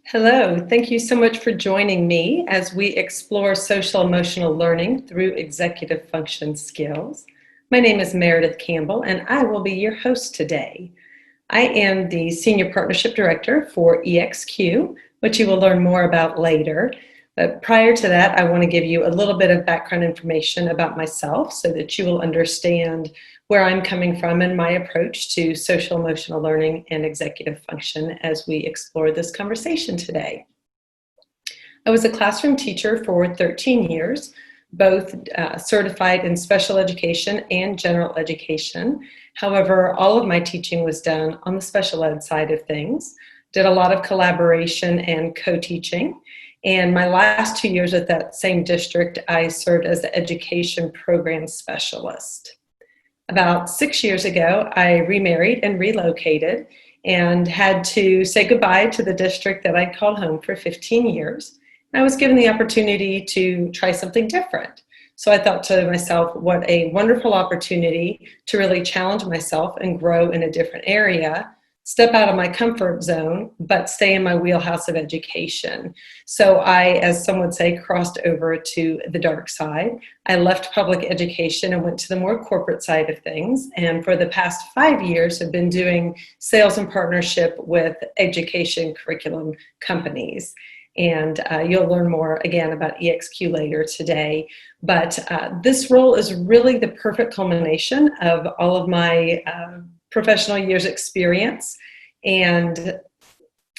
Hello, thank you so much for joining me as we explore social emotional learning through executive function skills. My name is Meredith Campbell and I will be your host today. I am the Senior Partnership Director for EXQ, which you will learn more about later. But prior to that, I want to give you a little bit of background information about myself so that you will understand where I'm coming from in my approach to social emotional learning and executive function as we explore this conversation today. I was a classroom teacher for 13 years, both certified in special education and general education. However, all of my teaching was done on the special ed side of things. Did a lot of collaboration and co-teaching. And my last 2 years at that same district, I served as the education program specialist. About 6 years ago, I remarried and relocated and had to say goodbye to the district that I called home for 15 years. I was given the opportunity to try something different. So I thought to myself, what a wonderful opportunity to really challenge myself and grow in a different area, step out of my comfort zone, but stay in my wheelhouse of education. So I, as some would say, crossed over to the dark side. I left public education and went to the more corporate side of things. And for the past 5 years, have been doing sales and partnership with education curriculum companies. And you'll learn more again about EXQ later today. But this role is really the perfect culmination of all of my professional years experience. And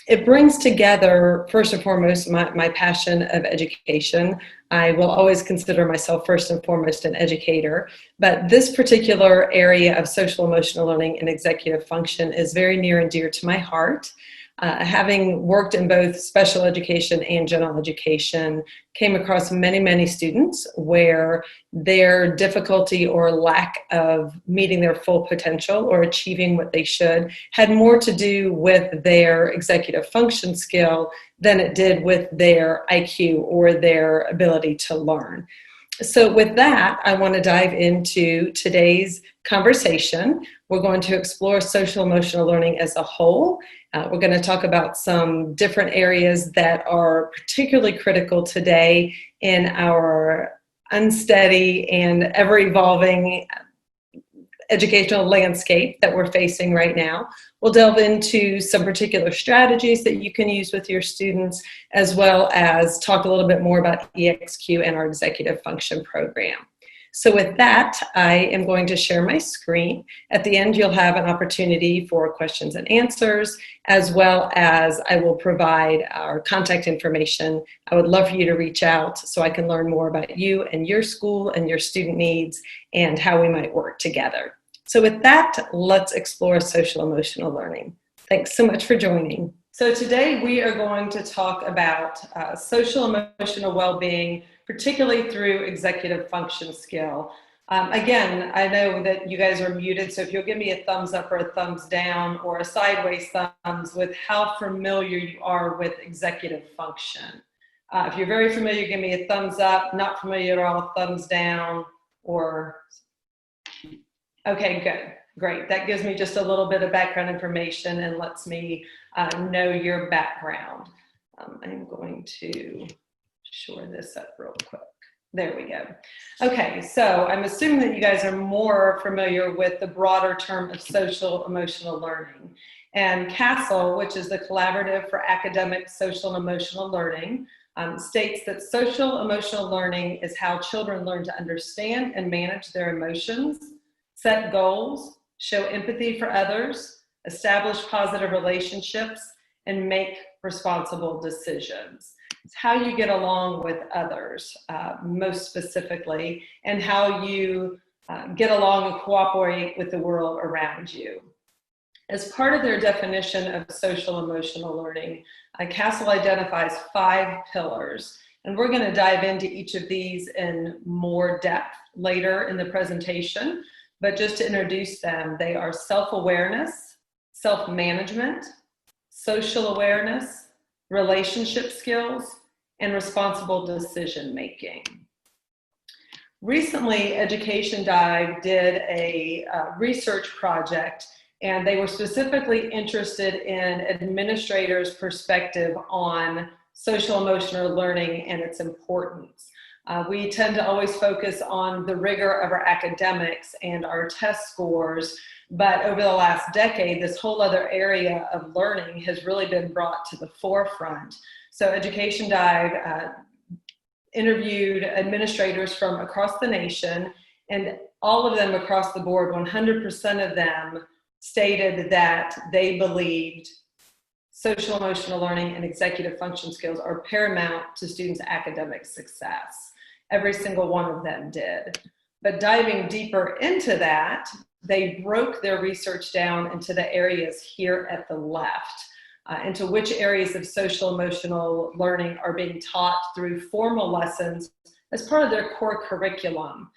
it brings together, first and foremost, my passion of education. I will always consider myself first and foremost an educator, but this particular area of social emotional learning and executive function is very near and dear to my heart. Having worked in both special education and general education, came across many, many students where their difficulty or lack of meeting their full potential or achieving what they should had more to do with their executive function skill than it did with their IQ or their ability to learn. So with that, I want to dive into today's conversation. We're going to explore social emotional learning as a whole. We're going to talk about some different areas that are particularly critical today in our unsteady and ever-evolving educational landscape that we're facing right now. We'll delve into some particular strategies that you can use with your students, as well as talk a little bit more about EXQ and our executive function program. So with that, I am going to share my screen. At the end, you'll have an opportunity for questions and answers, as well as I will provide our contact information. I would love for you to reach out so I can learn more about you and your school and your student needs and how we might work together. So with that, let's explore social emotional learning. Thanks so much for joining. So today we are going to talk about social emotional well-being, particularly through executive function skill. Again, I know that you guys are muted, so if you'll give me a thumbs up or a thumbs down or a sideways thumbs with how familiar you are with executive function. If you're very familiar, give me a thumbs up, not familiar at all, thumbs down, or, okay, good. Great, that gives me just a little bit of background information and lets me know your background. I'm going to shore this up real quick. There we go. Okay, so I'm assuming that you guys are more familiar with the broader term of social emotional learning. And CASEL, which is the Collaborative for Academic Social and Emotional Learning, states that social emotional learning is how children learn to understand and manage their emotions, set goals, show empathy for others, establish positive relationships, and make responsible decisions. It's how you get along with others, most specifically, and how you get along and cooperate with the world around you. As part of their definition of social emotional learning, CASEL identifies 5 pillars, and we're going to dive into each of these in more depth later in the presentation. But just to introduce them, they are self-awareness, self-management, social awareness, relationship skills, and responsible decision-making. Recently, Education Dive did a research project And they were specifically interested in administrators' perspective on social emotional learning and its importance. We tend to always focus on the rigor of our academics and our test scores, but over the last decade, this whole other area of learning has really been brought to the forefront. So Education Dive interviewed administrators from across the nation, and all of them across the board, 100% of them stated that they believed social emotional learning and executive function skills are paramount to students' academic success. Every single one of them did. But diving deeper into that, they broke their research down into the areas here at the left, into which areas of social emotional learning are being taught through formal lessons as part of their core curriculum.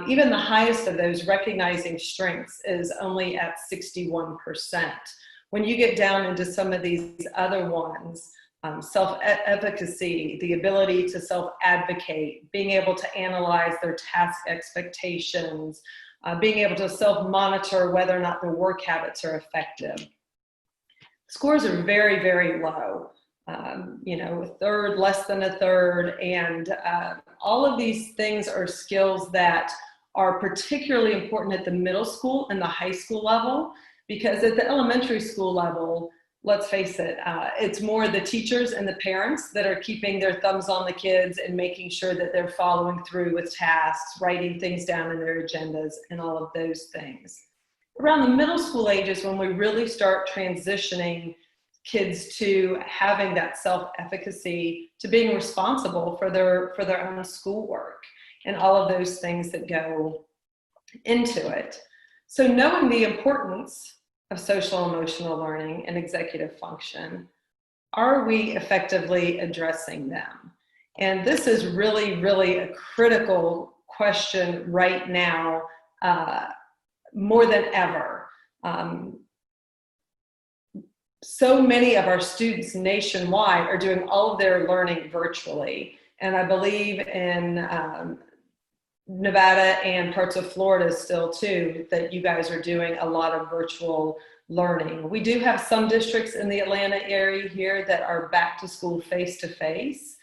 Even the highest of those, recognizing strengths, is only at 61%. When you get down into some of these other ones, self-efficacy, the ability to self-advocate, being able to analyze their task expectations, being able to self-monitor whether or not their work habits are effective. Scores are very, very low. A third, less than a third, and all of these things are skills that are particularly important at the middle school and the high school level, because at the elementary school level, let's face it, it's more the teachers and the parents that are keeping their thumbs on the kids and making sure that they're following through with tasks, writing things down in their agendas, and all of those things. Around the middle school ages, when we really start transitioning kids to having that self-efficacy, to being responsible for their own schoolwork and all of those things that go into it. So knowing the importance of social emotional learning and executive function, are we effectively addressing them? And this is really, really a critical question right now, more than ever. So many of our students nationwide are doing all of their learning virtually. And I believe in Nevada and parts of Florida still too, that you guys are doing a lot of virtual learning. We do have some districts in the Atlanta area here that are back to school face-to-face.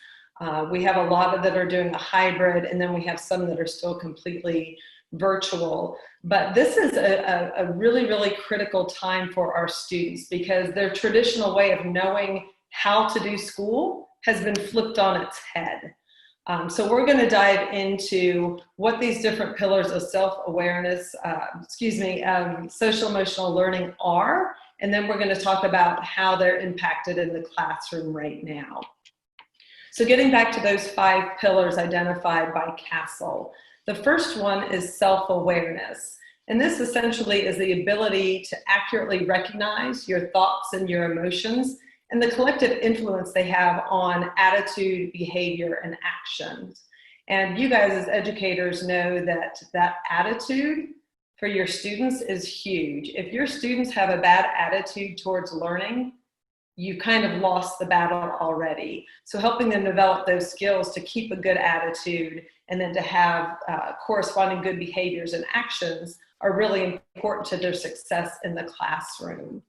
We have a lot of that are doing a hybrid, and then we have some that are still completely virtual. But this is a really, really critical time for our students, because their traditional way of knowing how to do school has been flipped on its head. So we're going to dive into what these different pillars of self-awareness, social emotional learning are, and then we're going to talk about how they're impacted in the classroom right now. So getting back to those 5 pillars identified by Castle, the first one is self-awareness. And this essentially is the ability to accurately recognize your thoughts and your emotions and the collective influence they have on attitude, behavior, and actions. And you guys as educators know that that attitude for your students is huge. If your students have a bad attitude towards learning, you kind of lost the battle already. So helping them develop those skills to keep a good attitude and then to have corresponding good behaviors and actions are really important to their success in the classroom.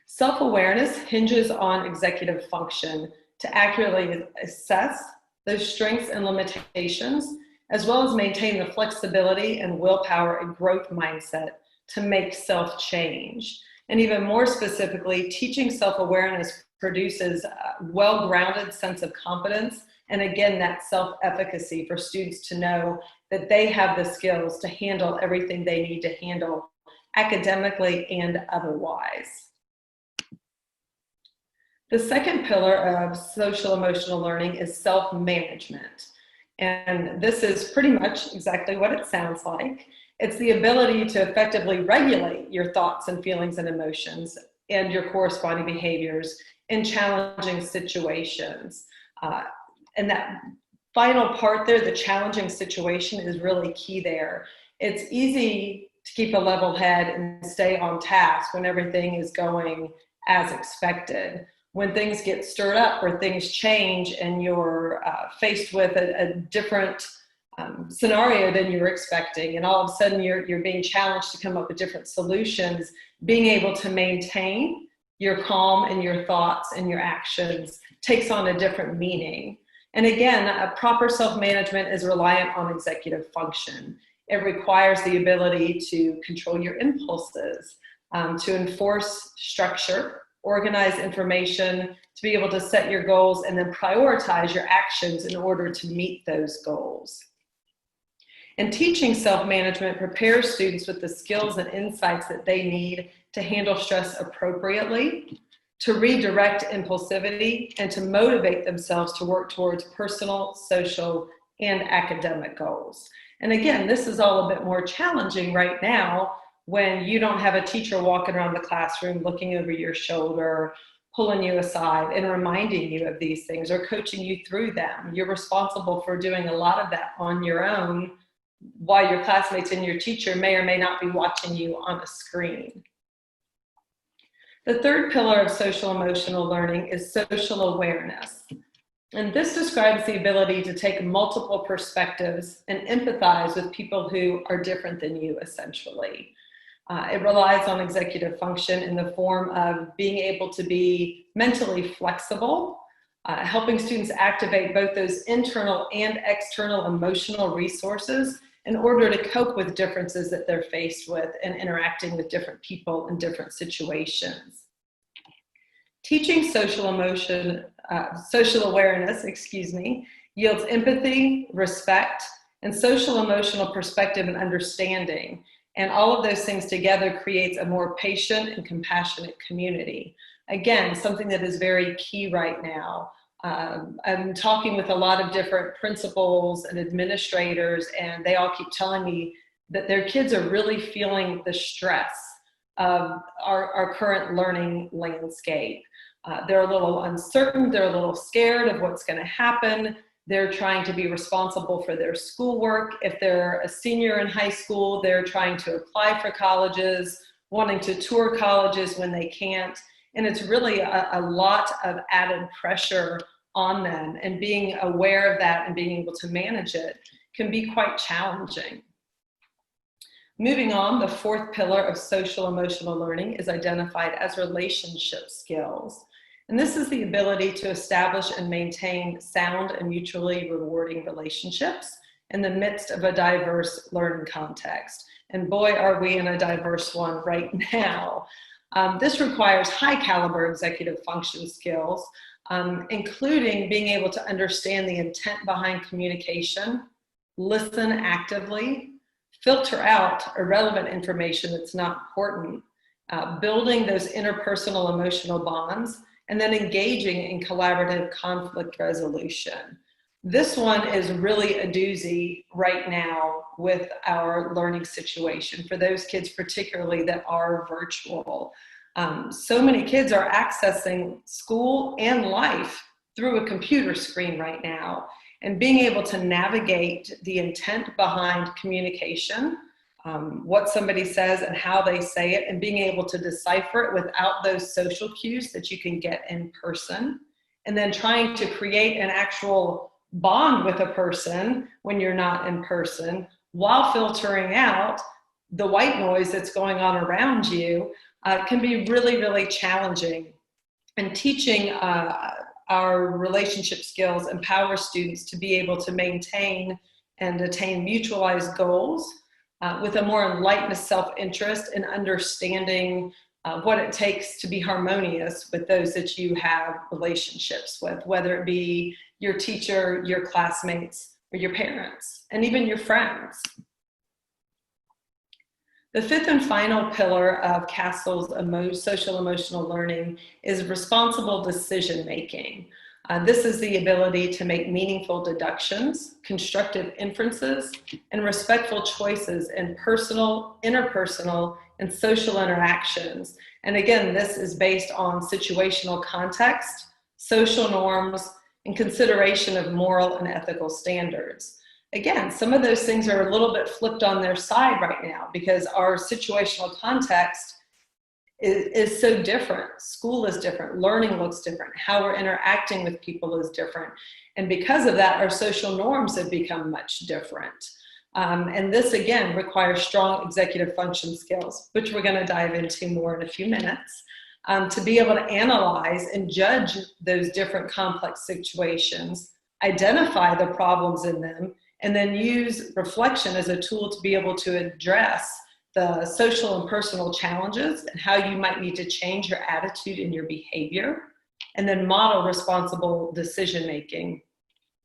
Self-awareness hinges on executive function to accurately assess those strengths and limitations, as well as maintain the flexibility and willpower and growth mindset to make self-change. And even more specifically, teaching self-awareness produces a well-grounded sense of competence, and again, that self-efficacy for students to know that they have the skills to handle everything they need to handle academically and otherwise. The second pillar of social emotional learning is self-management. And this is pretty much exactly what it sounds like. It's the ability to effectively regulate your thoughts and feelings and emotions and your corresponding behaviors in challenging situations. And that final part there, the challenging situation, is really key there. It's easy to keep a level head and stay on task when everything is going as expected. When things get stirred up or things change and you're faced with a different scenario than you were expecting, and all of a sudden you're being challenged to come up with different solutions. Being able to maintain your calm and your thoughts and your actions takes on a different meaning. And again, a proper self-management is reliant on executive function. It requires the ability to control your impulses, to enforce structure, organize information, to be able to set your goals, and then prioritize your actions in order to meet those goals. And teaching self-management prepares students with the skills and insights that they need to handle stress appropriately, to redirect impulsivity, and to motivate themselves to work towards personal, social, and academic goals. And again, this is all a bit more challenging right now when you don't have a teacher walking around the classroom looking over your shoulder, pulling you aside and reminding you of these things or coaching you through them. You're responsible for doing a lot of that on your own, while your classmates and your teacher may or may not be watching you on a screen. The third pillar of social emotional learning is social awareness. And this describes the ability to take multiple perspectives and empathize with people who are different than you, essentially. It relies on executive function in the form of being able to be mentally flexible, helping students activate both those internal and external emotional resources in order to cope with differences that they're faced with and interacting with different people in different situations. Teaching social awareness, yields empathy, respect, and social emotional perspective and understanding. And all of those things together creates a more patient and compassionate community. Again, something that is very key right now. I'm talking with a lot of different principals and administrators, and they all keep telling me that their kids are really feeling the stress of our current learning landscape. They're a little uncertain, they're a little scared of what's going to happen. They're trying to be responsible for their schoolwork. If they're a senior in high school, they're trying to apply for colleges, wanting to tour colleges when they can't. And it's really a lot of added pressure on them, and being aware of that and being able to manage it can be quite challenging. Moving on, the fourth pillar of social emotional learning is identified as relationship skills. And this is the ability to establish and maintain sound and mutually rewarding relationships in the midst of a diverse learning context. And boy, are we in a diverse one right now. This requires high caliber executive function skills, including being able to understand the intent behind communication, listen actively, filter out irrelevant information that's not important, building those interpersonal emotional bonds, and then engaging in collaborative conflict resolution. This one is really a doozy right now with our learning situation for those kids particularly that are virtual. So many kids are accessing school and life through a computer screen right now, and being able to navigate the intent behind communication, what somebody says and how they say it, and being able to decipher it without those social cues that you can get in person, and then trying to create an actual bond with a person when you're not in person, while filtering out the white noise that's going on around you, can be really, really challenging. And teaching our relationship skills empowers students to be able to maintain and attain mutualized goals with a more enlightened self-interest and understanding what it takes to be harmonious with those that you have relationships with, whether it be your teacher, your classmates, or your parents, and even your friends. The fifth and final pillar of CASEL's social emotional learning is responsible decision making. This is the ability to make meaningful deductions, constructive inferences, and respectful choices in personal, interpersonal, and social interactions. And again, this is based on situational context, social norms, and consideration of moral and ethical standards. Again, some of those things are a little bit flipped on their side right now because our situational context is so different. School is different, learning looks different, how we're interacting with people is different. And because of that, our social norms have become much different. And this, again, requires strong executive function skills, which we're going to dive into more in a few minutes, to be able to analyze and judge those different complex situations, identify the problems in them, and then use reflection as a tool to be able to address the social and personal challenges and how you might need to change your attitude and your behavior, and then model responsible decision making.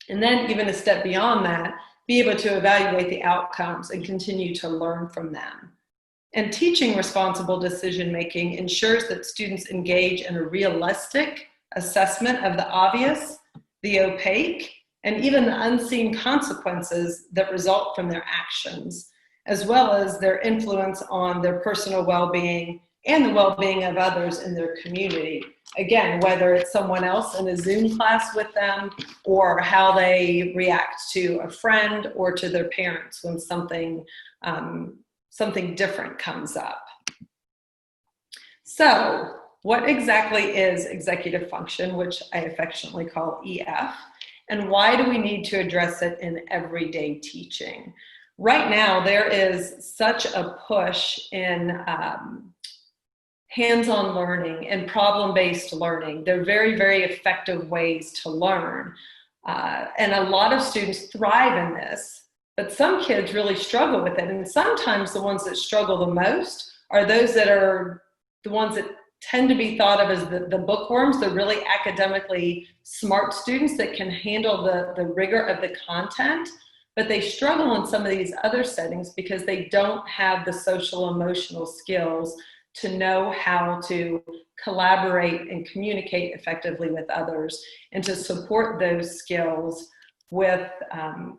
And then even a step beyond that, be able to evaluate the outcomes and continue to learn from them. And teaching responsible decision making ensures that students engage in a realistic assessment of the obvious, the opaque, and even the unseen consequences that result from their actions, as well as their influence on their personal well-being and the well-being of others in their community. Again, whether it's someone else in a Zoom class with them, or how they react to a friend or to their parents when something different comes up. So, what exactly is executive function, which I affectionately call EF, and why do we need to address it in everyday teaching? Right now, there is such a push in hands-on learning and problem-based learning. They're very, very effective ways to learn. And a lot of students thrive in this, but some kids really struggle with it. And sometimes the ones that struggle the most are those that are the ones that tend to be thought of as the bookworms, the really academically smart students that can handle the rigor of the content, but they struggle in some of these other settings because they don't have the social emotional skills to know how to collaborate and communicate effectively with others, and to support those skills with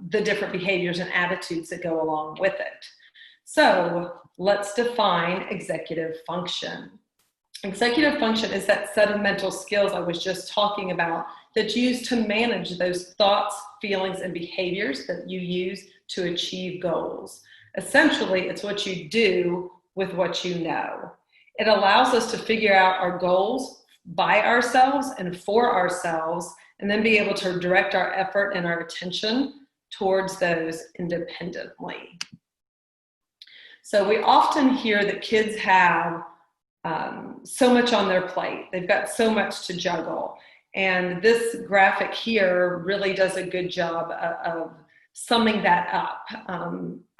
the different behaviors and attitudes that go along with it. So let's define executive function. Executive function is that set of mental skills I was just talking about that's used to manage those thoughts, feelings, and behaviors that you use to achieve goals. Essentially, it's what you do with what you know. It allows us to figure out our goals by ourselves and for ourselves, and then be able to direct our effort and our attention towards those independently. So we often hear that kids have so much on their plate. They've got so much to juggle. And this graphic here really does a good job of summing that up.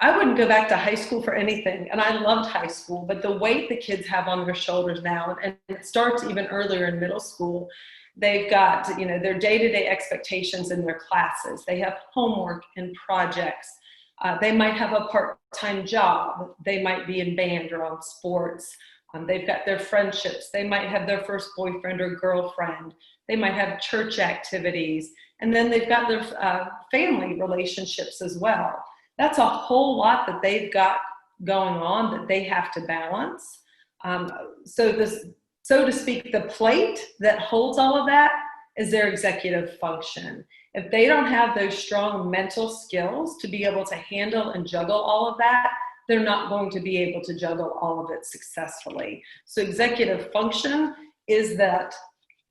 I wouldn't go back to high school for anything, and I loved high school, but the weight the kids have on their shoulders now, and it starts even earlier in middle school. They've got, their day-to-day expectations in their classes. They have homework and projects. They might have a part-time job. They might be in band or on sports. They've got their friendships. They might have their first boyfriend or girlfriend. They might have church activities. And then they've got their family relationships as well. That's a whole lot that they've got going on that they have to balance. So to speak, the plate that holds all of that is their executive function. If they don't have those strong mental skills to be able to handle and juggle all of that, they're not going to be able to juggle all of it successfully. So executive function is that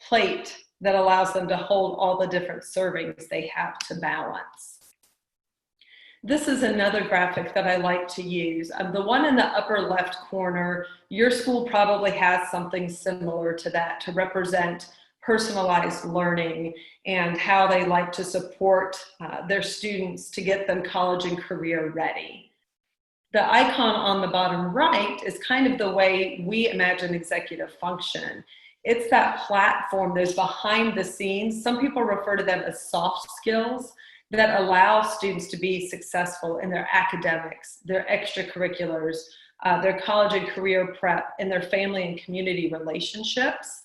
plate that allows them to hold all the different servings they have to balance. This is another graphic that I like to use. The one in the upper left corner, your school probably has something similar to that to represent personalized learning and how they like to support their students to get them college and career ready. The icon on the bottom right is kind of the way we imagine executive function. It's that platform, those behind the scenes. Some people refer to them as soft skills that allow students to be successful in their academics, their extracurriculars, their college and career prep, and their family and community relationships.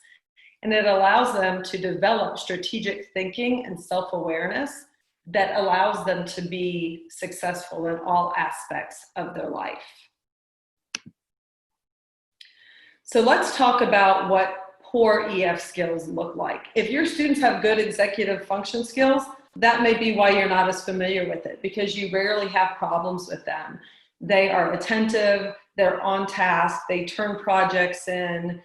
And it allows them to develop strategic thinking and self-awareness that allows them to be successful in all aspects of their life. So let's talk about what poor EF skills look like. If your students have good executive function skills, that may be why you're not as familiar with it, because you rarely have problems with them. They are attentive, they're on task, they turn projects in.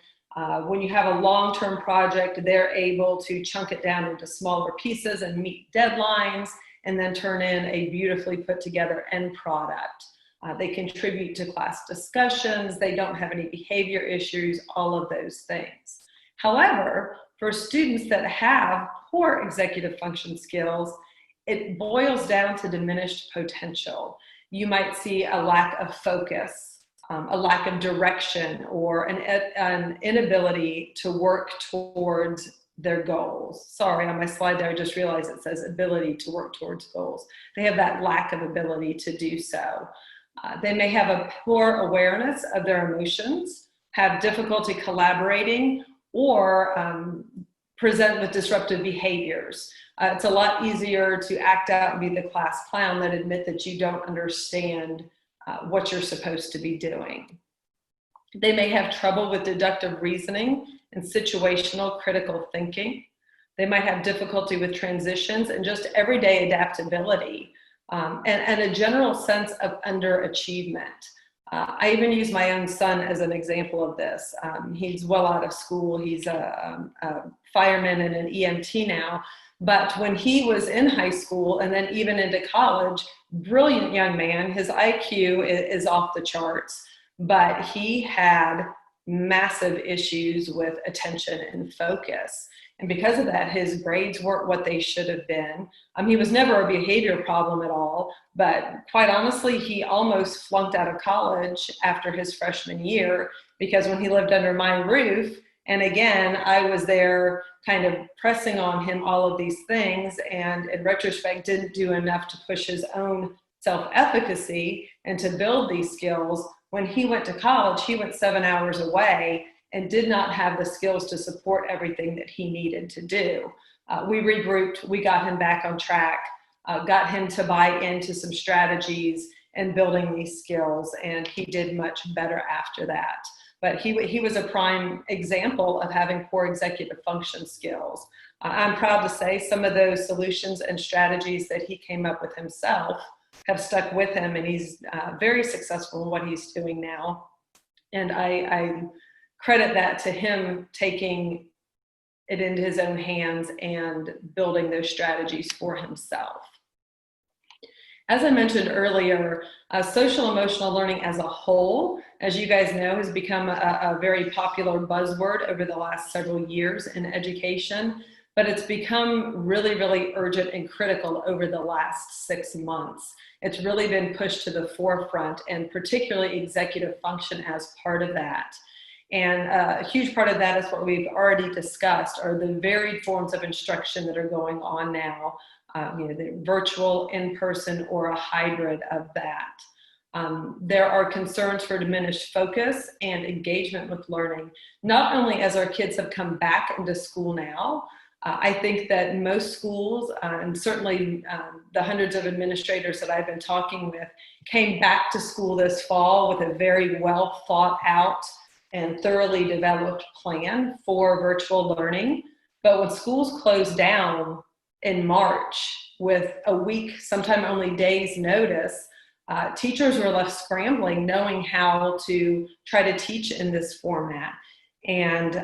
When you have a long-term project, they're able to chunk it down into smaller pieces and meet deadlines, and then turn in a beautifully put together end product. They contribute to class discussions, they don't have any behavior issues, all of those things. However, for students that have poor executive function skills, it boils down to diminished potential. You might see a lack of focus, a lack of direction, or an inability to work towards their goals. Sorry, on my slide there, I just realized it says ability to work towards goals. They have that lack of ability to do so. They may have a poor awareness of their emotions, have difficulty collaborating, or present with disruptive behaviors. It's a lot easier to act out and be the class clown than admit that you don't understand what you're supposed to be doing. They may have trouble with deductive reasoning and situational critical thinking. They might have difficulty with transitions and just everyday adaptability, and a general sense of underachievement. I even use my own son as an example of this. He's well out of school. He's a fireman and an EMT now. But when he was in high school and then even into college, brilliant young man, his IQ is off the charts, but he had massive issues with attention and focus. And because of that, his grades weren't what they should have been. He was never a behavior problem at all, but quite honestly, he almost flunked out of college after his freshman year, because when he lived under my roof, and again, I was there kind of pressing on him all of these things, and in retrospect, didn't do enough to push his own self-efficacy and to build these skills. When he went to college, he went 7 hours away and did not have the skills to support everything that he needed to do. We regrouped, we got him back on track, got him to buy into some strategies and building these skills, and he did much better after that. But he was a prime example of having poor executive function skills. I'm proud to say some of those solutions and strategies that he came up with himself have stuck with him, and he's very successful in what he's doing now. And I credit that to him taking it into his own hands and building those strategies for himself. As I mentioned earlier, social emotional learning as a whole, as you guys know, has become a very popular buzzword over the last several years in education, but it's become really, really urgent and critical over the last 6 months. It's really been pushed to the forefront, and particularly executive function as part of that. And a huge part of that is what we've already discussed, are the varied forms of instruction that are going on now. The virtual, in-person, or a hybrid of that. There are concerns for diminished focus and engagement with learning, not only as our kids have come back into school now. I think that most schools, and certainly the hundreds of administrators that I've been talking with, came back to school this fall with a very well thought out and thoroughly developed plan for virtual learning. But when schools closed down in March with a week, sometime only days notice, teachers were left scrambling, knowing how to try to teach in this format. And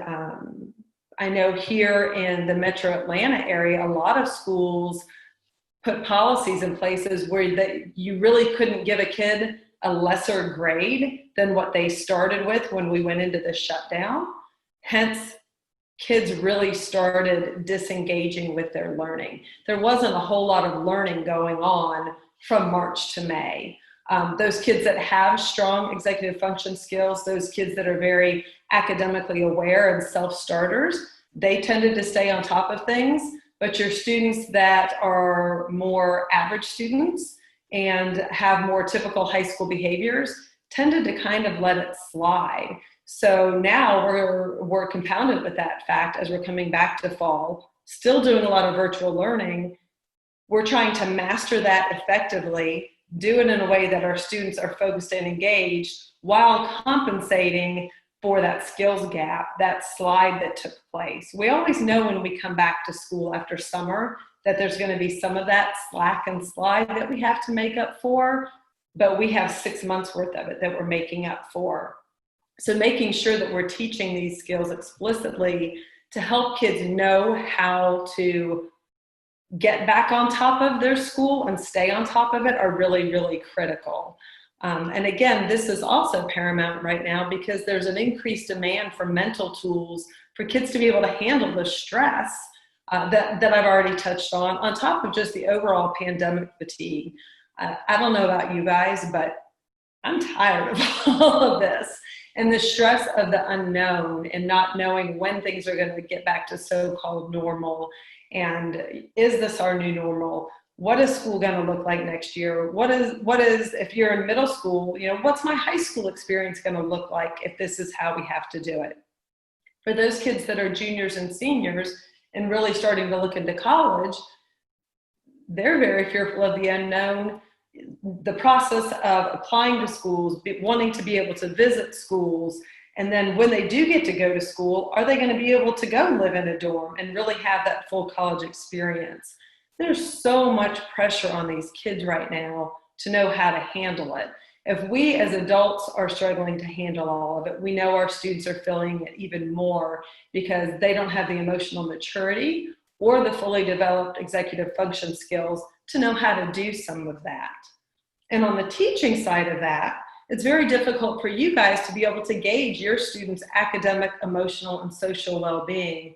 I know here in the Metro Atlanta area, a lot of schools put policies in places where you really couldn't give a kid a lesser grade than what they started with when we went into the shutdown. Hence, kids really started disengaging with their learning. There wasn't a whole lot of learning going on from March to May. Those kids that have strong executive function skills, those kids that are very academically aware and self-starters, they tended to stay on top of things. But your students that are more average students and have more typical high school behaviors tended to kind of let it slide. So now we're compounded with that fact as we're coming back to fall, still doing a lot of virtual learning. We're trying to master that effectively, do it in a way that our students are focused and engaged while compensating for that skills gap, that slide that took place. We always know when we come back to school after summer that there's going to be some of that slack and slide that we have to make up for. but we have 6 months worth of it that we're making up for. So making sure that we're teaching these skills explicitly to help kids know how to get back on top of their school and stay on top of it are really, really critical. And again, this is also paramount right now because there's an increased demand for mental tools for kids to be able to handle the stress that I've already touched on top of just the overall pandemic fatigue. I don't know about you guys, but I'm tired of all of this and the stress of the unknown and not knowing when things are going to get back to so-called normal. And is this our new normal? What is school going to look like next year? What is, if you're in middle school, what's my high school experience going to look like if this is how we have to do it? For those kids that are juniors and seniors and really starting to look into college, they're very fearful of the unknown. The process of applying to schools, wanting to be able to visit schools, and then when they do get to go to school, are they going to be able to go live in a dorm and really have that full college experience? There's so much pressure on these kids right now to know how to handle it. If we as adults are struggling to handle all of it, we know our students are feeling it even more because they don't have the emotional maturity or the fully developed executive function skills to know how to do some of that. And on the teaching side of that, it's very difficult for you guys to be able to gauge your students' academic, emotional, and social well-being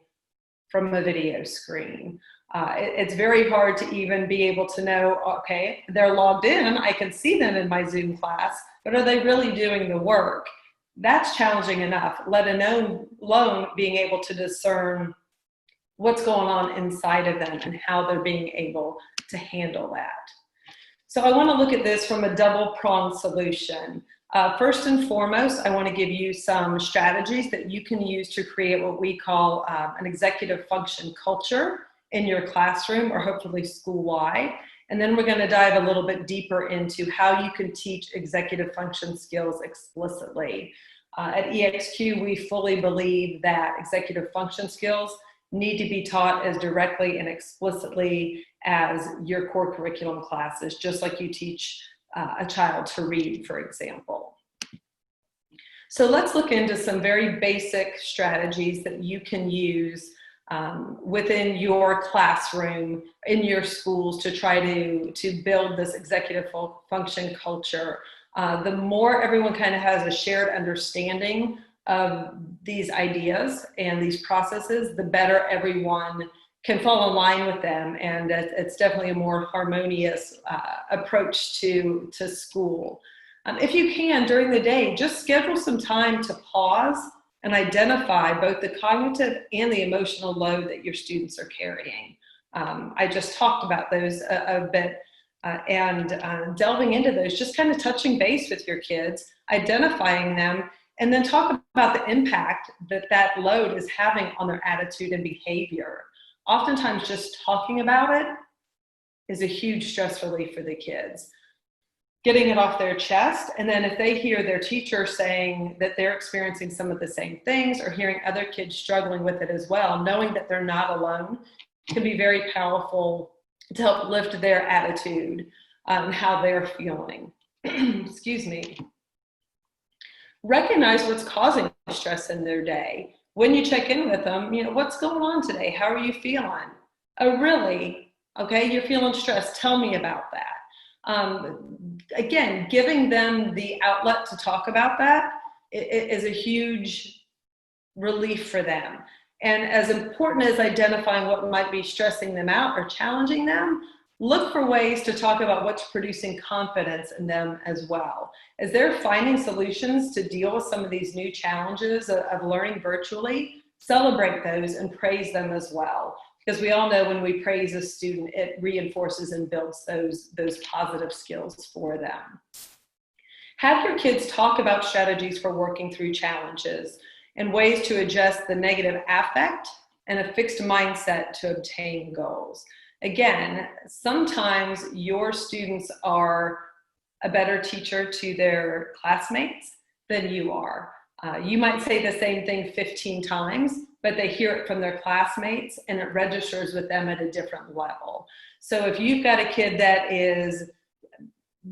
from a video screen. It's very hard to even be able to know, okay, they're logged in, I can see them in my Zoom class, but are they really doing the work? That's challenging enough, let alone being able to discern what's going on inside of them and how they're being able to handle that. So I want to look at this from a double-pronged solution. First and foremost, I want to give you some strategies that you can use to create what we call an executive function culture in your classroom or hopefully school-wide. And then we're going to dive a little bit deeper into how you can teach executive function skills explicitly. At EXQ, we fully believe that executive function skills need to be taught as directly and explicitly as your core curriculum classes, just like you teach a child to read, for example. So let's look into some very basic strategies that you can use within your classroom, in your schools, to try to build this executive function culture. The more everyone kind of has a shared understanding of these ideas and these processes, the better everyone can fall in line with them, and it's definitely a more harmonious approach to school. If you can, during the day, just schedule some time to pause and identify both the cognitive and the emotional load that your students are carrying. I just talked about those a bit, and delving into those, just kind of touching base with your kids, identifying them, and then talk about the impact that that load is having on their attitude and behavior. Oftentimes just talking about it is a huge stress relief for the kids. Getting it off their chest, and then if they hear their teacher saying that they're experiencing some of the same things or hearing other kids struggling with it as well, knowing that they're not alone can be very powerful to help lift their attitude and how they're feeling. Excuse me. Recognize what's causing stress in their day. When you check in with them, what's going on today? How are you feeling? Oh, really? Okay, you're feeling stressed. Tell me about that. Again, giving them the outlet to talk about that is a huge relief for them. And as important as identifying what might be stressing them out or challenging them, look for ways to talk about what's producing confidence in them as well. As they're finding solutions to deal with some of these new challenges of learning virtually, celebrate those and praise them as well. Because we all know when we praise a student, it reinforces and builds those positive skills for them. Have your kids talk about strategies for working through challenges and ways to adjust the negative affect and a fixed mindset to obtain goals. Again, sometimes your students are a better teacher to their classmates than you are. You might say the same thing 15 times, but they hear it from their classmates and it registers with them at a different level. So if you've got a kid that is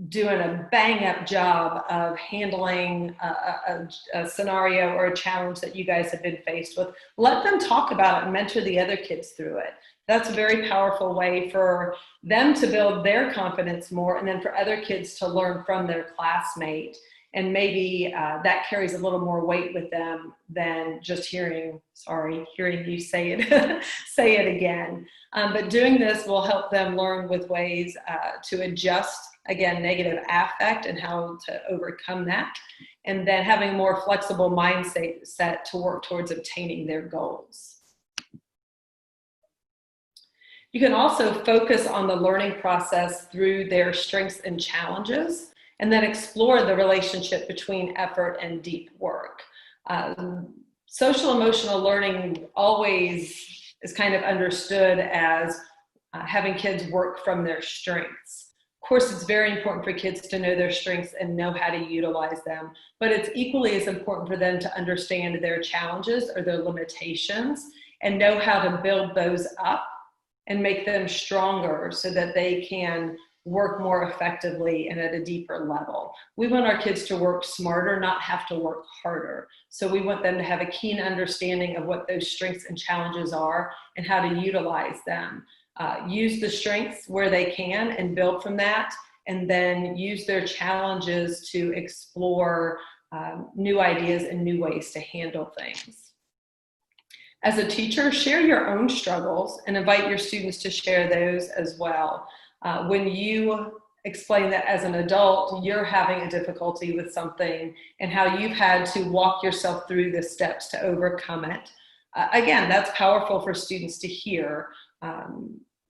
doing a bang-up job of handling a scenario or a challenge that you guys have been faced with. Let them talk about it and mentor the other kids through it. That's a very powerful way for them to build their confidence more, and then for other kids to learn from their classmate. And maybe that carries a little more weight with them than just hearing you say it, say it again. But doing this will help them learn with ways to adjust, again, negative affect and how to overcome that. And then having a more flexible mindset to work towards obtaining their goals. You can also focus on the learning process through their strengths and challenges, and then explore the relationship between effort and deep work. Social emotional learning always is kind of understood as having kids work from their strengths. Of course, it's very important for kids to know their strengths and know how to utilize them, but it's equally as important for them to understand their challenges or their limitations and know how to build those up and make them stronger so that they can work more effectively and at a deeper level. We want our kids to work smarter, not have to work harder. So we want them to have a keen understanding of what those strengths and challenges are and how to utilize them. Use the strengths where they can and build from that, and then use their challenges to explore new ideas and new ways to handle things. As a teacher, share your own struggles and invite your students to share those as well. When you explain that as an adult, you're having a difficulty with something and how you've had to walk yourself through the steps to overcome it. Again, that's powerful for students to hear.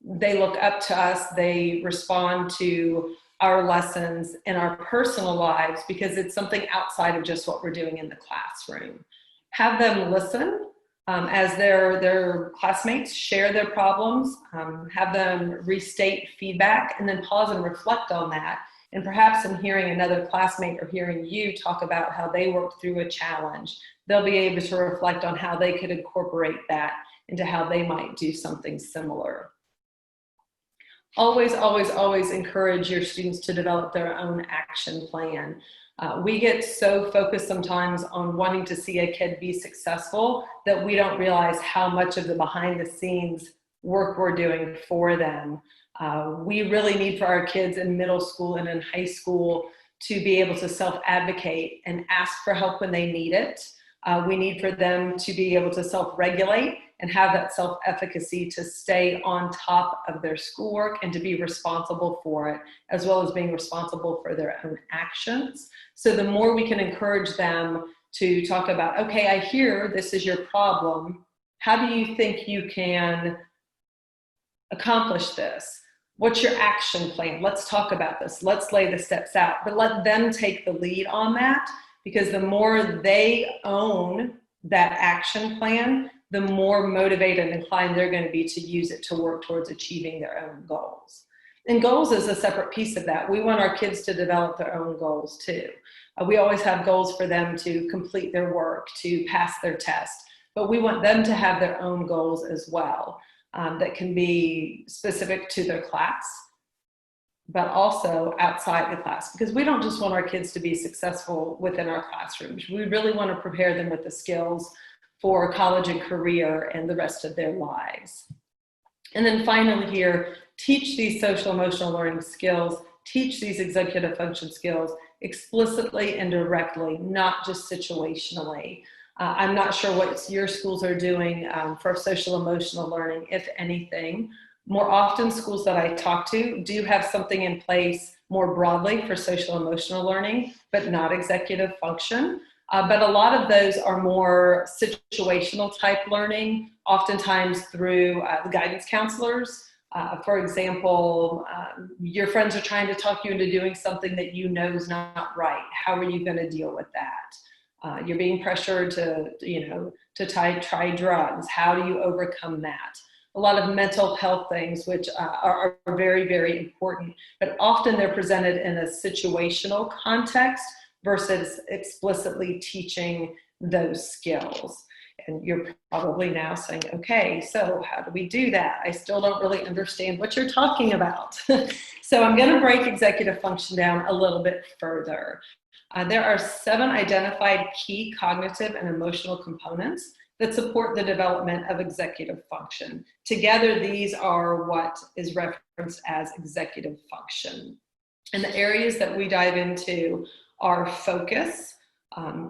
They look up to us, they respond to our lessons in our personal lives because it's something outside of just what we're doing in the classroom. Have them listen. As their classmates share their problems, have them restate feedback, and then pause and reflect on that. And perhaps in hearing another classmate or hearing you talk about how they worked through a challenge, they'll be able to reflect on how they could incorporate that into how they might do something similar. Always, always, always encourage your students to develop their own action plan. We get so focused sometimes on wanting to see a kid be successful that we don't realize how much of the behind the scenes work we're doing for them. We really need for our kids in middle school and in high school to be able to self-advocate and ask for help when they need it. We need for them to be able to self-regulate and have that self-efficacy to stay on top of their schoolwork and to be responsible for it, as well as being responsible for their own actions. So the more we can encourage them to talk about, okay, I hear this is your problem. How do you think you can accomplish this? What's your action plan? Let's talk about this. Let's lay the steps out, but let them take the lead on that, because the more they own that action plan, the more motivated and inclined they're going to be to use it to work towards achieving their own goals. And goals is a separate piece of that. We want our kids to develop their own goals too. We always have goals for them to complete their work, to pass their test, but we want them to have their own goals as well that can be specific to their class, but also outside the class, because we don't just want our kids to be successful within our classrooms. We really want to prepare them with the skills for college and career and the rest of their lives. And then finally here, teach these social emotional learning skills, teach these executive function skills explicitly and directly, not just situationally. I'm not sure what your schools are doing for social emotional learning, if anything. More often, schools that I talk to do have something in place more broadly for social emotional learning, but not executive function. But a lot of those are more situational type learning, oftentimes through the guidance counselors. For example, your friends are trying to talk you into doing something that you know is not right. How are you going to deal with that? You're being pressured to try drugs. How do you overcome that? A lot of mental health things, which are very, very important, but often they're presented in a situational context versus explicitly teaching those skills. And you're probably now saying, okay, so how do we do that? I still don't really understand what you're talking about. So I'm going to break executive function down a little bit further. There are 7 identified key cognitive and emotional components that support the development of executive function. Together, these are what is referenced as executive function. And the areas that we dive into are focus,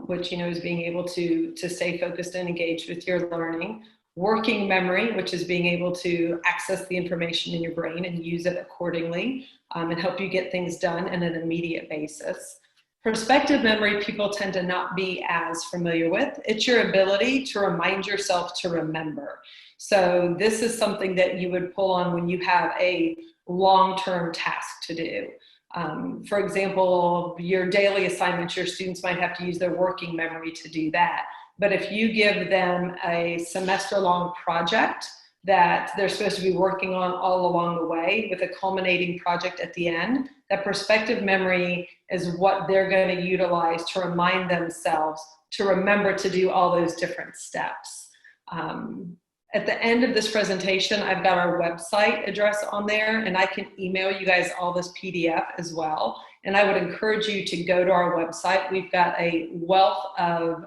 which is being able to stay focused and engaged with your learning. Working memory, which is being able to access the information in your brain and use it accordingly, and help you get things done on an immediate basis. Perspective memory, people tend to not be as familiar with. It's your ability to remind yourself to remember. So this is something that you would pull on when you have a long-term task to do. For example, your daily assignments, your students might have to use their working memory to do that. But if you give them a semester-long project that they're supposed to be working on all along the way with a culminating project at the end, that perspective memory is what they're going to utilize to remind themselves to remember to do all those different steps. At the end of this presentation, I've got our website address on there, and I can email you guys all this PDF as well. And I would encourage you to go to our website. We've got a wealth of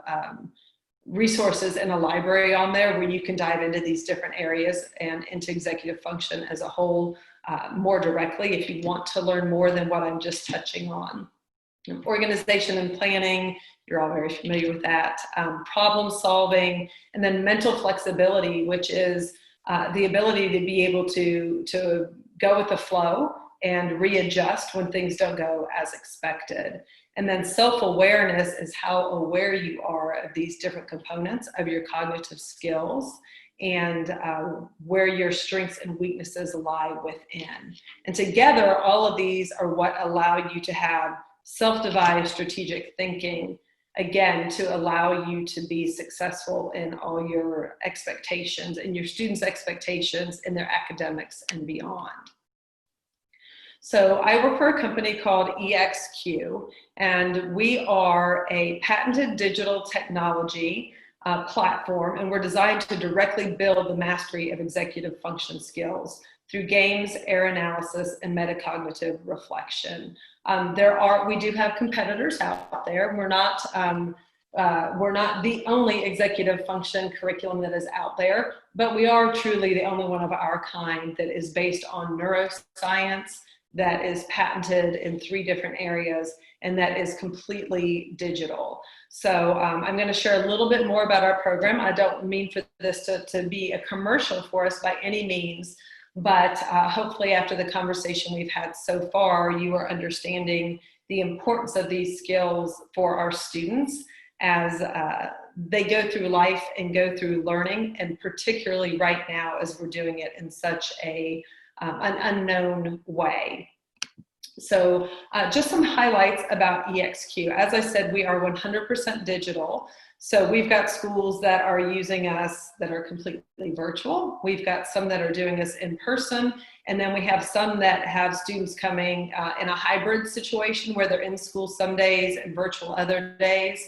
resources and a library on there where you can dive into these different areas and into executive function as a whole more directly if you want to learn more than what I'm just touching on. Organization and planning, you're all very familiar with that. Problem solving, and then mental flexibility, which is the ability to be able to go with the flow and readjust when things don't go as expected. And then self-awareness is how aware you are of these different components of your cognitive skills and where your strengths and weaknesses lie within. And together, all of these are what allow you to have self-devised strategic thinking, again, to allow you to be successful in all your expectations and your students' expectations in their academics and beyond. So I work for a company called EXQ, and we are a patented digital technology platform, and we're designed to directly build the mastery of executive function skills through games, error analysis, and metacognitive reflection. We do have competitors out there. We're not the only executive function curriculum that is out there, but we are truly the only one of our kind that is based on neuroscience, that is patented in 3 different areas, and that is completely digital. So I'm going to share a little bit more about our program. I don't mean for this to be a commercial for us by any means, but hopefully after the conversation we've had so far, you are understanding the importance of these skills for our students as they go through life and go through learning, and particularly right now as we're doing it in such an unknown way. So just some highlights about EXQ. As I said, we are 100% digital. So we've got schools that are using us that are completely virtual. We've got some that are doing us in person. And then we have some that have students coming in a hybrid situation where they're in school some days and virtual other days.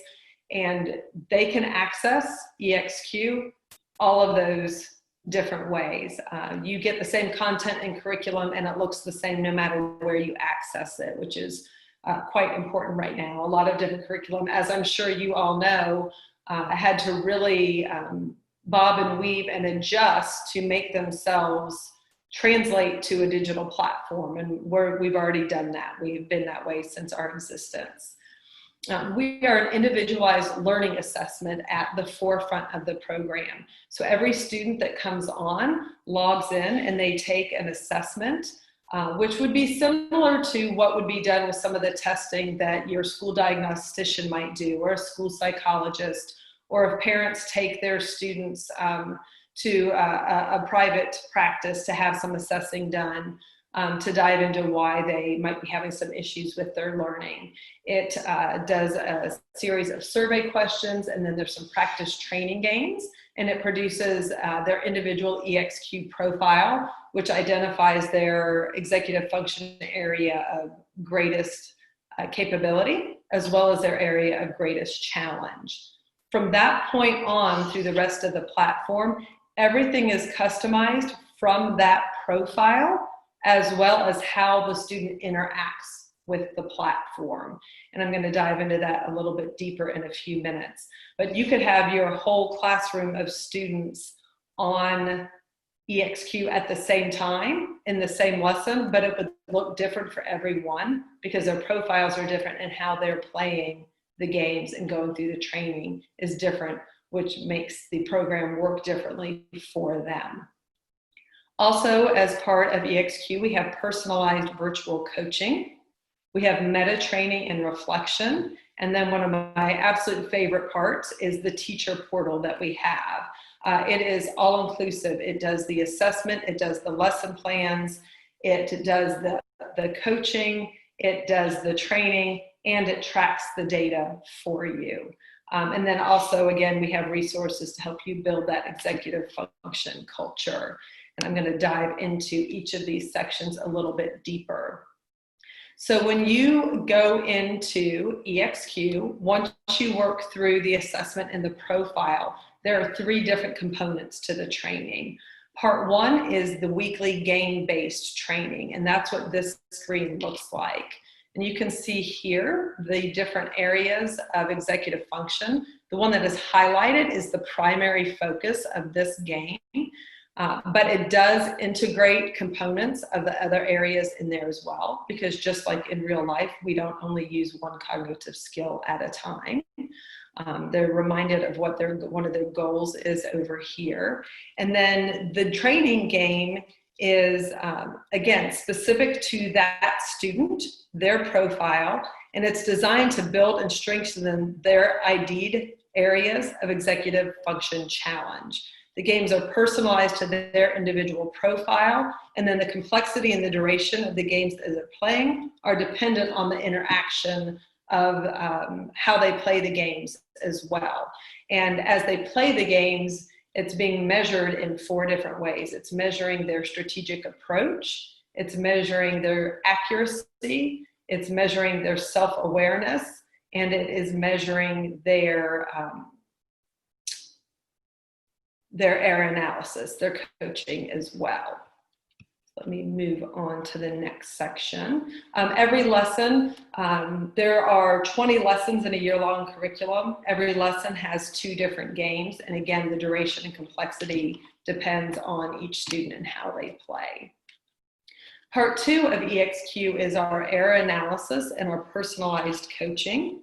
And they can access EXQ all of those different ways. You get the same content and curriculum, and it looks the same no matter where you access it, which is quite important right now. A lot of different curriculum, as I'm sure you all know, had to really bob and weave and adjust to make themselves translate to a digital platform. And we've already done that. We've been that way since our existence. We are an individualized learning assessment at the forefront of the program. So every student that comes on logs in and they take an assessment, which would be similar to what would be done with some of the testing that your school diagnostician might do, or a school psychologist, or if parents take their students to a private practice to have some assessing done. To dive into why they might be having some issues with their learning. It does a series of survey questions, and then there's some practice training games, and it produces their individual EXQ profile, which identifies their executive function area of greatest capability, as well as their area of greatest challenge. From that point on through the rest of the platform, everything is customized from that profile, as well as how the student interacts with the platform. And I'm going to dive into that a little bit deeper in a few minutes. But you could have your whole classroom of students on EXQ at the same time in the same lesson, but it would look different for everyone because their profiles are different and how they're playing the games and going through the training is different, which makes the program work differently for them. Also, as part of EXQ, we have personalized virtual coaching. We have meta training and reflection. And then one of my absolute favorite parts is the teacher portal that we have. It is all inclusive. It does the assessment, it does the lesson plans, it does the coaching, it does the training, and it tracks the data for you. And then also, again, we have resources to help you build that executive function culture. And I'm going to dive into each of these sections a little bit deeper. So when you go into EXQ, once you work through the assessment and the profile, there are 3 different components to the training. Part 1 is the weekly game-based training, and that's what this screen looks like. And you can see here the different areas of executive function. The one that is highlighted is the primary focus of this game. But it does integrate components of the other areas in there as well, because just like in real life, we don't only use one cognitive skill at a time. They're reminded of what one of their goals is over here. And then the training game is, again, specific to that student, their profile, and it's designed to build and strengthen their ID'd areas of executive function challenge. The games are personalized to their individual profile, and then the complexity and the duration of the games that they're playing are dependent on the interaction of how they play the games as well. And as they play the games, it's being measured in 4 different ways. It's measuring their strategic approach, it's measuring their accuracy, it's measuring their self-awareness, and it is measuring their error analysis, their coaching as well. Let me move on to the next section. Every lesson, there are 20 lessons in a year-long curriculum. Every lesson has 2 different games. And again, the duration and complexity depends on each student and how they play. Part 2 of EXQ is our error analysis and our personalized coaching.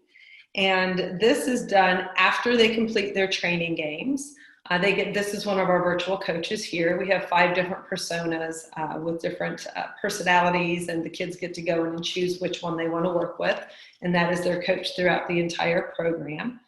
And this is done after they complete their training games. This is one of our virtual coaches here. We have 5 different personas with different personalities, and the kids get to go in and choose which one they want to work with, and that is their coach throughout the entire program.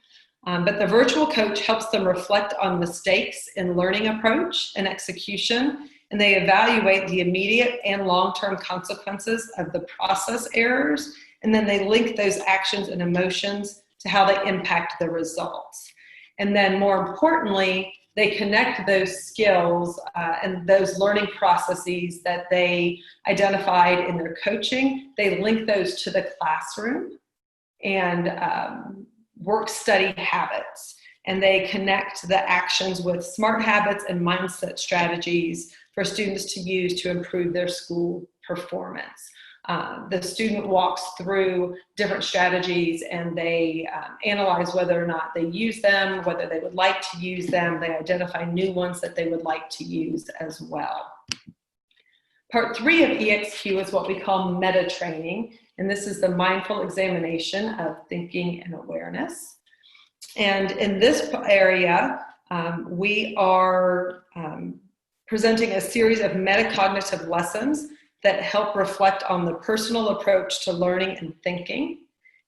But the virtual coach helps them reflect on mistakes in learning approach and execution, and they evaluate the immediate and long-term consequences of the process errors, and then they link those actions and emotions to how they impact the results. And then more importantly, they connect those skills and those learning processes that they identified in their coaching. They link those to the classroom and work study habits. And they connect the actions with SMART habits and mindset strategies for students to use to improve their school performance. The student walks through different strategies and they analyze whether or not they use them, whether they would like to use them. They identify new ones that they would like to use as well. Part 3 of EXQ is what we call meta training, and this is the mindful examination of thinking and awareness. And in this area, we are presenting a series of metacognitive lessons that help reflect on the personal approach to learning and thinking.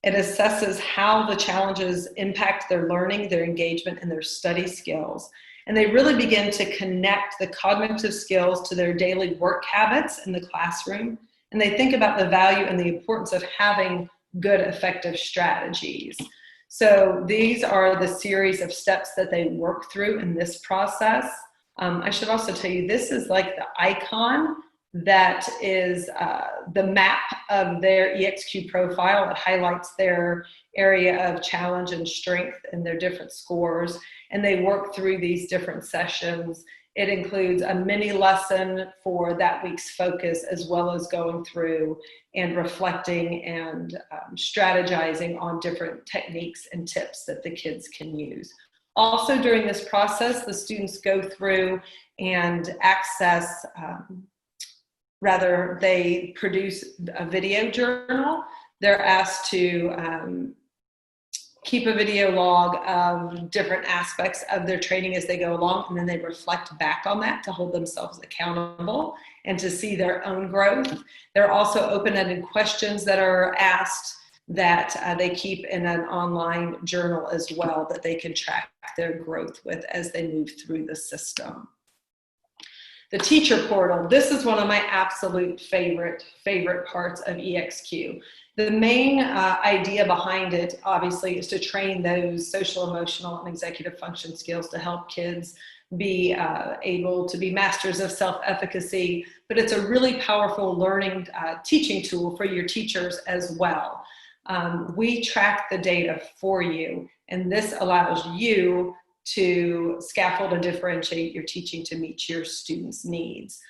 It assesses how the challenges impact their learning, their engagement, and their study skills. And they really begin to connect the cognitive skills to their daily work habits in the classroom. And they think about the value and the importance of having good, effective strategies. So these are the series of steps that they work through in this process. I should also tell you, this is like the icon that is the map of their EXQ profile. It highlights their area of challenge and strength and their different scores, and they work through these different sessions. It includes a mini lesson for that week's focus, as well as going through and reflecting and strategizing on different techniques and tips that the kids can use. Also, during this process, the students go through and access, they produce a video journal. They're asked to keep a video log of different aspects of their training as they go along, and then they reflect back on that to hold themselves accountable and to see their own growth. There are also open-ended questions that are asked that they keep in an online journal as well, that they can track their growth with as they move through the system. The teacher portal, this is one of my absolute favorite parts of EXQ. The main idea behind it, obviously, is to train those social, emotional, and executive function skills to help kids be able to be masters of self-efficacy, but it's a really powerful learning teaching tool for your teachers as well. We track the data for you, and this allows you to scaffold and differentiate your teaching to meet your students' needs.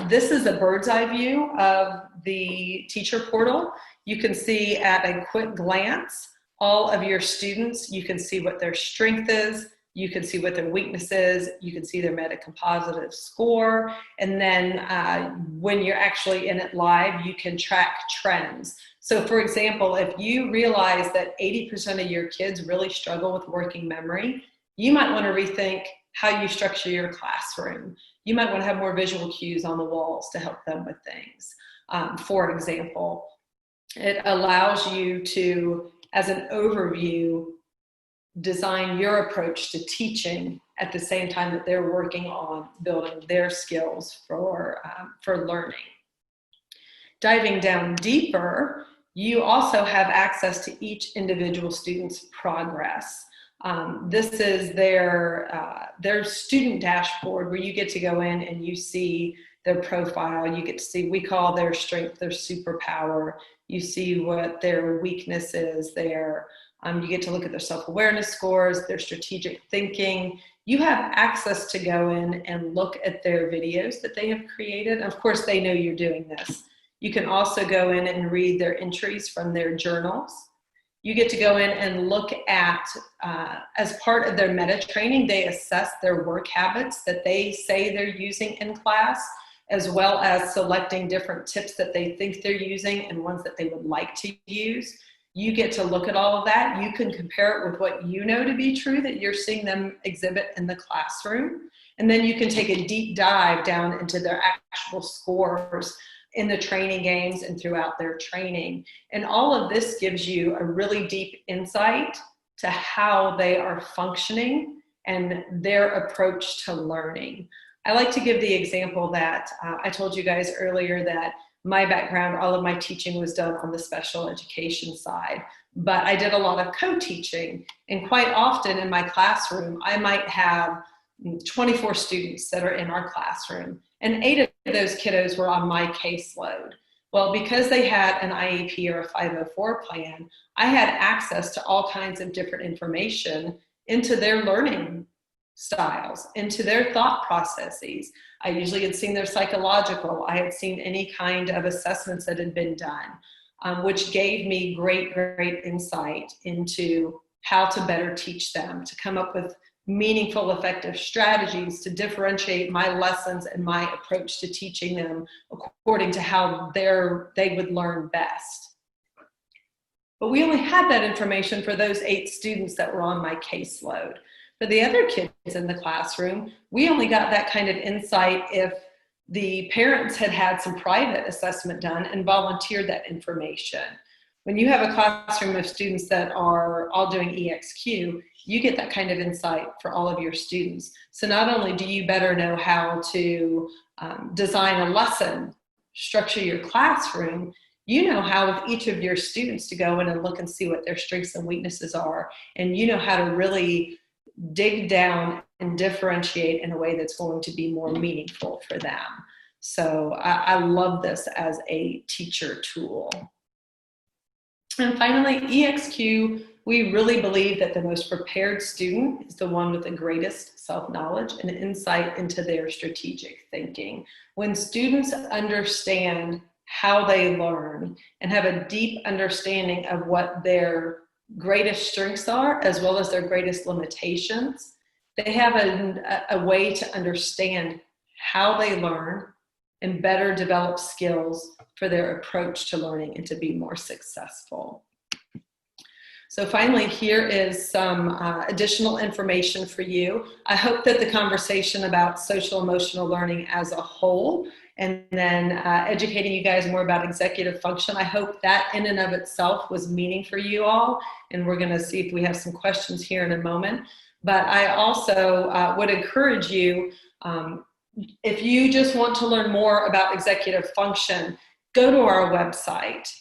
This is a bird's eye view of the teacher portal. You can see at a quick glance all of your students. You can see what their strength is. You can see what their weakness is. You can see their meta-compositive score. And then when you're actually in it live, you can track trends. So for example, if you realize that 80% of your kids really struggle with working memory, you might want to rethink how you structure your classroom. You might want to have more visual cues on the walls to help them with things. For example, it allows you to, as an overview, design your approach to teaching at the same time that they're working on building their skills for learning. Diving down deeper, you also have access to each individual student's progress. This is their student dashboard, where you get to go in and you see their profile. You get to see, we call their strength their superpower. You see what their weakness is there. You get to look at their self-awareness scores, their strategic thinking. You have access to go in and look at their videos that they have created. Of course, they know you're doing this. You can also go in and read their entries from their journals. You get to go in and look at, as part of their meta training, they assess their work habits that they say they're using in class, as well as selecting different tips that they think they're using and ones that they would like to use. You get to look at all of that. You can compare it with what you know to be true that you're seeing them exhibit in the classroom. And then you can take a deep dive down into their actual scores in the training games and throughout their training. And all of this gives you a really deep insight to how they are functioning and their approach to learning. I like to give the example that I told you guys earlier that my background, all of my teaching was done on the special education side, but I did a lot of co-teaching, and quite often in my classroom, I might have 24 students that are in our classroom, and 8 of those kiddos were on my caseload. Well, because they had an IEP or a 504 plan, I had access to all kinds of different information into their learning styles, into their thought processes. I usually had seen their psychological. I had seen any kind of assessments that had been done, which gave me great insight into how to better teach them, to come up with meaningful, effective strategies to differentiate my lessons and my approach to teaching them according to how they would learn best. But we only had that information for those 8 students that were on my caseload. For the other kids in the classroom, we only got that kind of insight if the parents had had some private assessment done and volunteered that information. When you have a classroom of students that are all doing EXQ, you get that kind of insight for all of your students. So not only do you better know how to design a lesson, structure your classroom, you know how with each of your students to go in and look and see what their strengths and weaknesses are, and you know how to really dig down and differentiate in a way that's going to be more meaningful for them. So I love this as a teacher tool. And finally, EXQ, we really believe that the most prepared student is the one with the greatest self-knowledge and insight into their strategic thinking. When students understand how they learn and have a deep understanding of what their greatest strengths are, as well as their greatest limitations, they have a way to understand how they learn and better develop skills for their approach to learning and to be more successful. So finally, here is some additional information for you. I hope that the conversation about social emotional learning as a whole, and then educating you guys more about executive function, I hope that in and of itself was meaning for you all. And we're gonna see if we have some questions here in a moment. But I also would encourage you, if you just want to learn more about executive function, go to our website.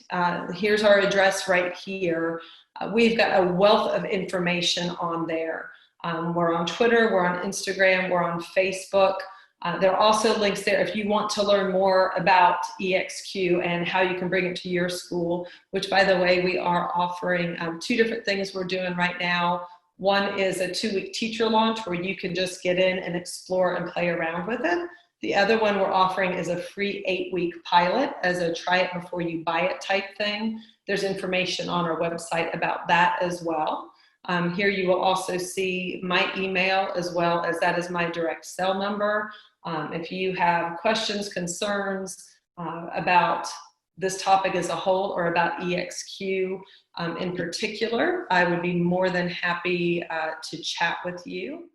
Here's our address right here. We've got a wealth of information on there. We're on Twitter, we're on Instagram, we're on Facebook. There are also links there if you want to learn more about EXQ and how you can bring it to your school, which, by the way, we are offering 2 different things we're doing right now. One is a 2-week teacher launch where you can just get in and explore and play around with it. The other one we're offering is a free 8-week pilot as a try it before you buy it type thing. There's information on our website about that as well. Here you will also see my email, as well as that is my direct cell number. If you have questions, concerns about this topic as a whole or about EXQ in particular, I would be more than happy to chat with you.